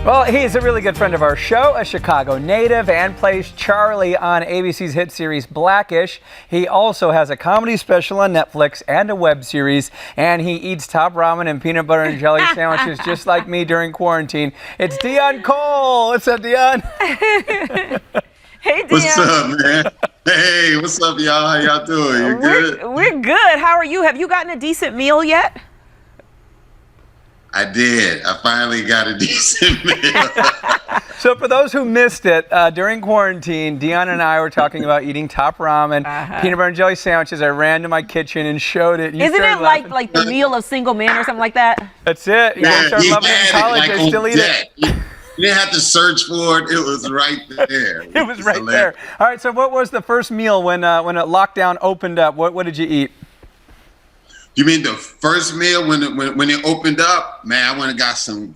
Well, he's a really good friend of our show, a Chicago native, and plays Charlie on ABC's hit series Blackish. He also has a comedy special on Netflix and a web series, and he eats top ramen and peanut butter and jelly sandwiches just like me during quarantine. It's Deon Cole. What's up, Deon? Hey, Deon. What's up, man? Hey, what's up, y'all? How y'all doing? You good? We're good. How are you? Have you gotten a decent meal yet? I did. I finally got a decent meal. So for those who missed it, during quarantine, Deon and I were talking about eating top ramen, peanut butter and jelly sandwiches. I ran to my kitchen and showed it. Isn't it like the meal of single man or something like that? That's it. You Yeah, start he loving it in had college, like I still on eat deck. it. You didn't have to search for it. It was right there. It was right there. All right, so what was the first meal when lockdown opened up? What did you eat? You mean the first meal when it opened up? Man, I went and got some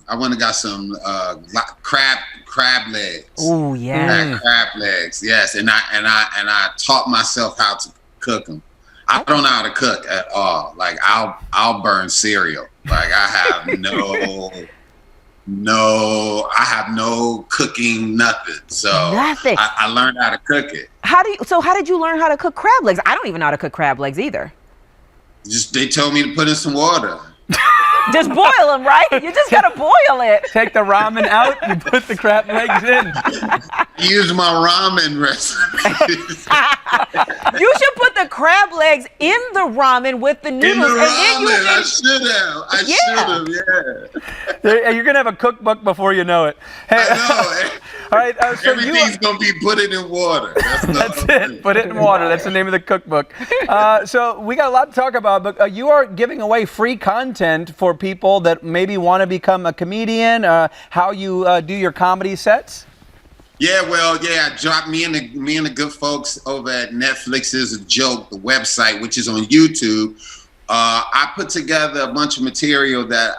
crab legs. Oh yeah. Crab legs, yes. And I taught myself how to cook them. I don't know how to cook at all. Like I'll burn cereal. Like I have I have no cooking, nothing. So Nothing. I learned how to cook it. How did you learn how to cook crab legs? I don't even know how to cook crab legs either. They told me to put in some water. Just boil them, right? You just gotta boil it. Take the ramen out, you put the crab legs in. Use my ramen recipes. You should put the crab legs in the ramen with the noodles. In the and then ramen, I should have. I should have, yeah. You're going to have a cookbook before you know it. Hey, I know. all right, so Everything's going to be put it in water. That's it. Put it in water. That's the name of the cookbook. So we got a lot to talk about, but you are giving away free content for people that maybe want to become a comedian, how you do your comedy sets. Yeah, well, yeah, I dropped me and the good folks over at Netflix's A Joke, the website, which is on YouTube. I put together a bunch of material that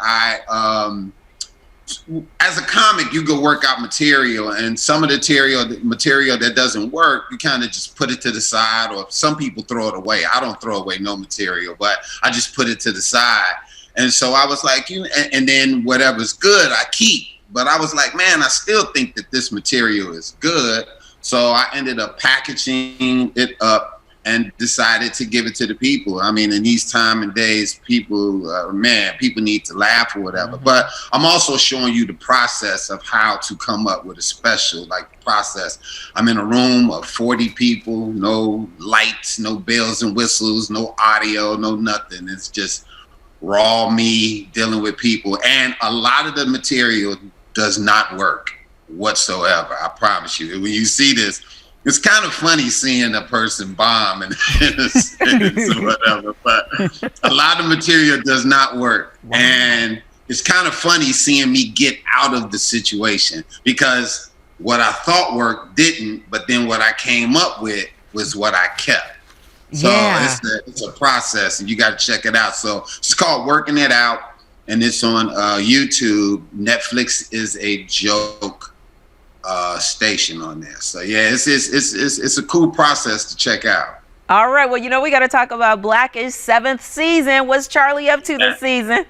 as a comic, you go work out material, and some of the material that doesn't work, you kind of just put it to the side, or some people throw it away. I don't throw away no material, but I just put it to the side. And so I was like, and then whatever's good, I keep. But I was like, man, I still think that this material is good. So I ended up packaging it up and decided to give it to the people. I mean, in these time and days, people need to laugh or whatever. Mm-hmm. But I'm also showing you the process of how to come up with a special, like the process. I'm in a room of 40 people, no lights, no bells and whistles, no audio, no nothing. It's just raw me dealing with people. And a lot of the material does not work whatsoever. I promise you. When you see this, it's kind of funny seeing a person bomb and whatever, but a lot of material does not work. Wow. And it's kind of funny seeing me get out of the situation, because what I thought worked didn't, but then what I came up with was what I kept. So yeah. It's a process, and you got to check it out. So it's called Working It Out. And it's on YouTube. Netflix is A Joke station on there. So yeah, it's a cool process to check out. All right. Well, we got to talk about Blackish 7th season. What's Charlie up to this season?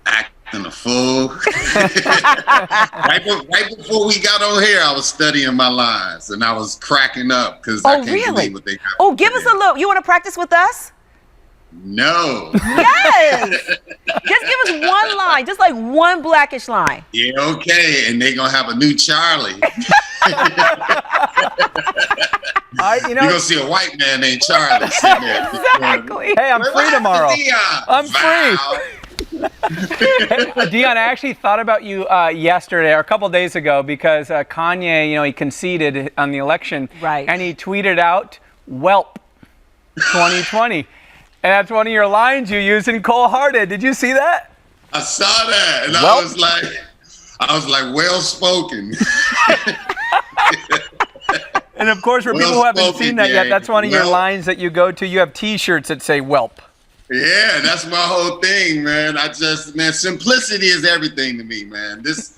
Acting a fool. right before we got on here, I was studying my lines and I was cracking up because I can't believe what they got. Oh, give us a little. You want to practice with us? No. Yes. Just give us one line, just like one Blackish line. Yeah, okay. And they're going to have a new Charlie. You're going to see a white man named Charlie sitting there. Exactly. Hey, I'm free tomorrow. I'm free. Deon, I actually thought about you yesterday or a couple days ago, because Kanye, he conceded on the election. Right. And he tweeted out, "Welp 2020." And that's one of your lines you used in Cold Hearted. Did you see that? I saw that, and I was like, well spoken. And of course, for people who haven't seen that yet, that's one of your lines that you go to. You have T-shirts that say "Welp." Yeah, that's my whole thing, man. Simplicity is everything to me, man. This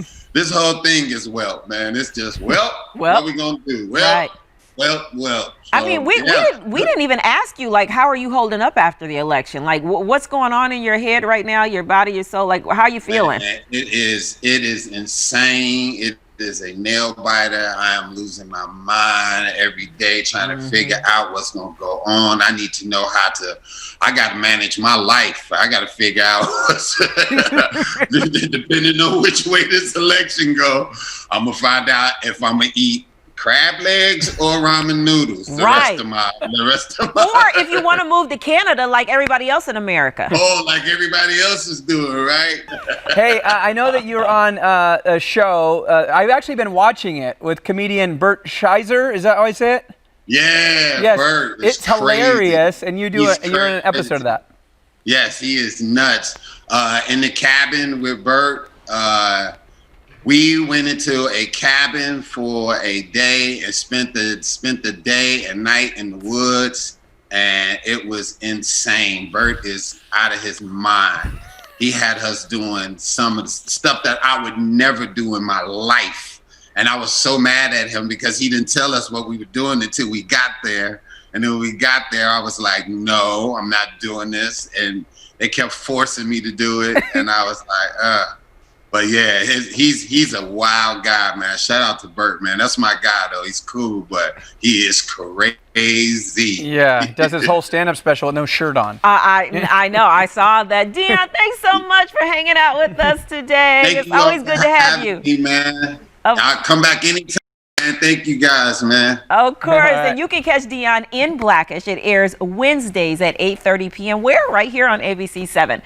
whole thing is Welp, man. It's just Welp. What are we gonna do? Well. Right. Well. I mean, we didn't even ask you, like, how are you holding up after the election? Like, what's going on in your head right now, your body, your soul? Like, how are you feeling? Man, it is insane. It is a nail biter. I am losing my mind every day trying to figure out what's going to go on. I need to know I got to manage my life. I got to figure out depending on which way this election go, I'm going to find out if I'm going to eat crab legs or ramen noodles the rest of my or if you want to move to Canada like everybody else in America. Oh, like everybody else is doing, right? Hey, I know that you're on a show. I've actually been watching it with comedian Bert Kreisher. Is that how I say it? Yeah, yes. Bert. It's hilarious, and you're in an episode of that. Yes, he is nuts. In the cabin with Bert, we went into a cabin for a day and spent the day and night in the woods, and it was insane. Bert is out of his mind. He had us doing some of the stuff that I would never do in my life. And I was so mad at him because he didn't tell us what we were doing until we got there. And then when we got there, I was like, no, I'm not doing this. And they kept forcing me to do it. And I was like, But yeah, he's a wild guy, man. Shout out to Bert, man. That's my guy, though. He's cool, but he is crazy. Yeah, does his whole stand-up special with no shirt on. I know. I saw that. Deon, thanks so much for hanging out with us today. It's always good to have you. Me, man. I'll come back anytime. And thank you guys, man. Of course. And you can catch Deon in Blackish. It airs Wednesdays at 8:30 p.m. We're right here on ABC 7.